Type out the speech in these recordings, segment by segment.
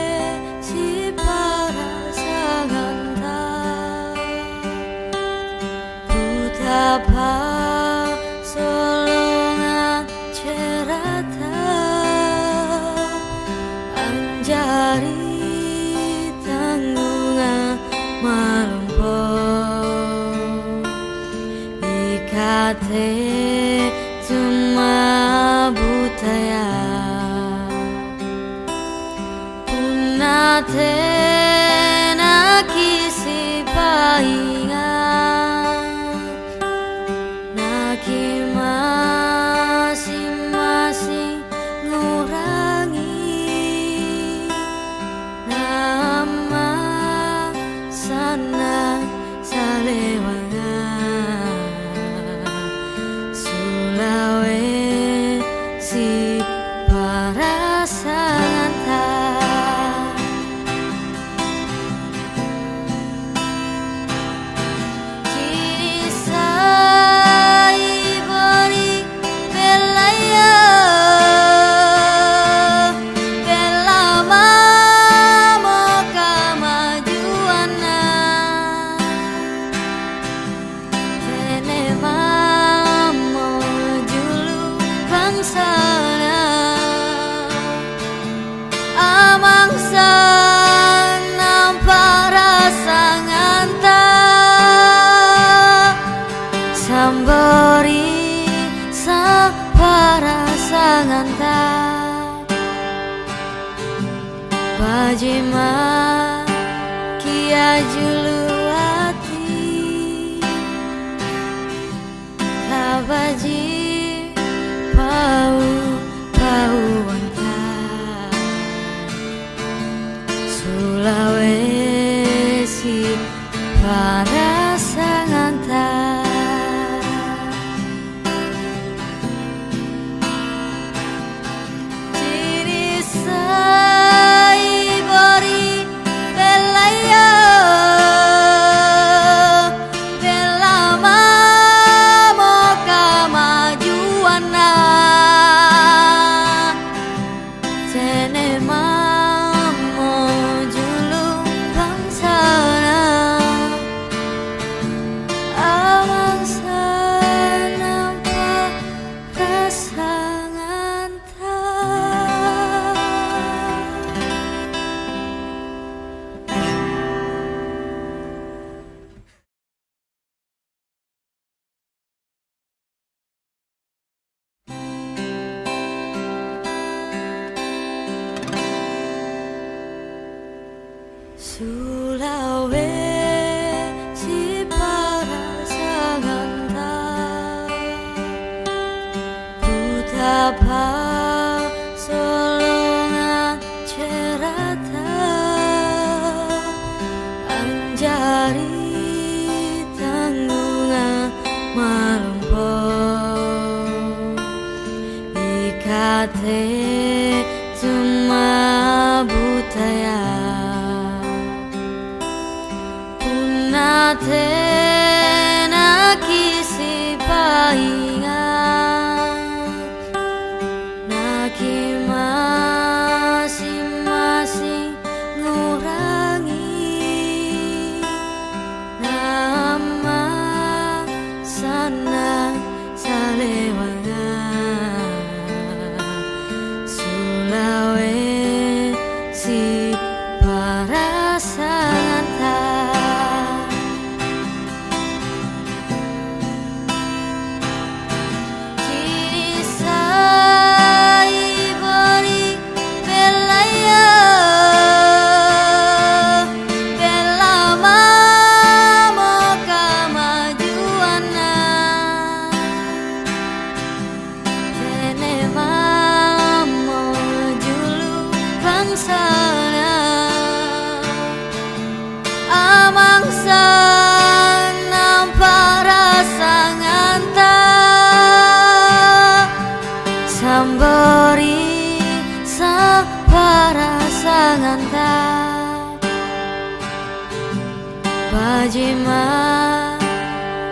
Sulawesi Parasanganta Betapa solongan cerata anjari tanggungan malempong ikate cuma budaya punate nakisi paingan naki masing-masing ngurangi nama sana salewangan Sulawesi Parasanganta Sambori sa Parasanganta Bajima kia juluati Kabaji pauanta Sulawesi Parasanganta Sulawesi Parasanganta Betapa solongan cerata anjari tanggungan malempong ikate cuma budaya punate nakisi paingan naki masing-masing ngurangi nama sana salewangan Sulawesi Parasanganta Sambori sa Parasanganta Bajima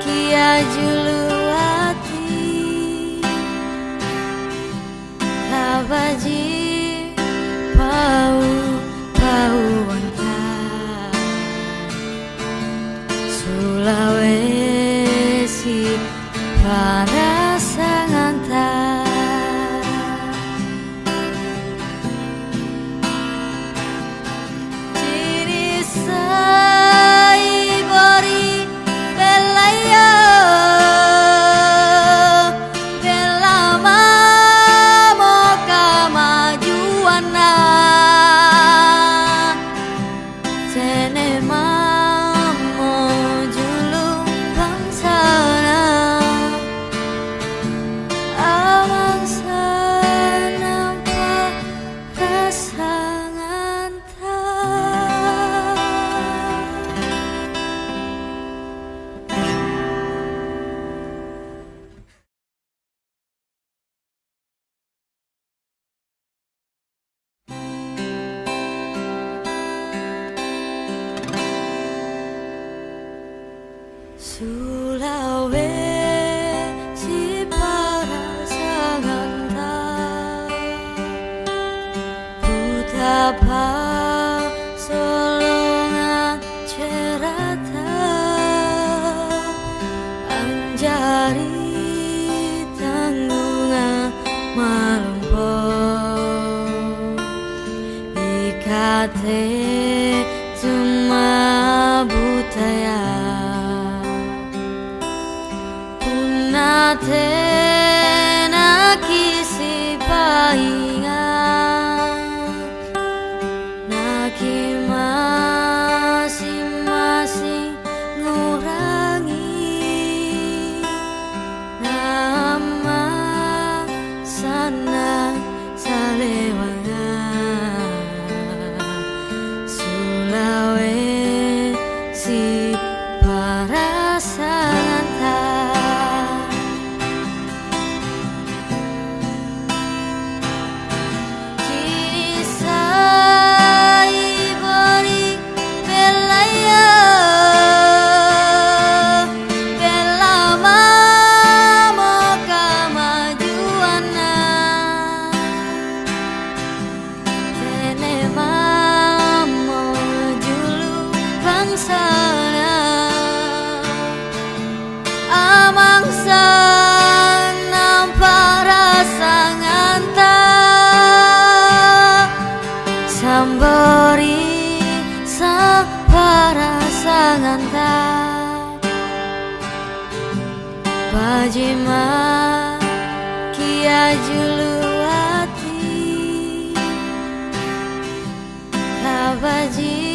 kia juluati Kabaji Sulawesi para sangantar Ciri sai bori belaya bela mamo kamajuana tene mamo julung bangsana awang sanampa rasanganta Sulawesi para sangantar Betapa solongan cerata Anjari tanggungan malumpo Ikate cuma budaya Punate nakisi paingan Naki masing-masing ngurangi Nama sana salewangan Sulawesi para sangantar Sambori para sangantar Bajima kia juluati Kabaji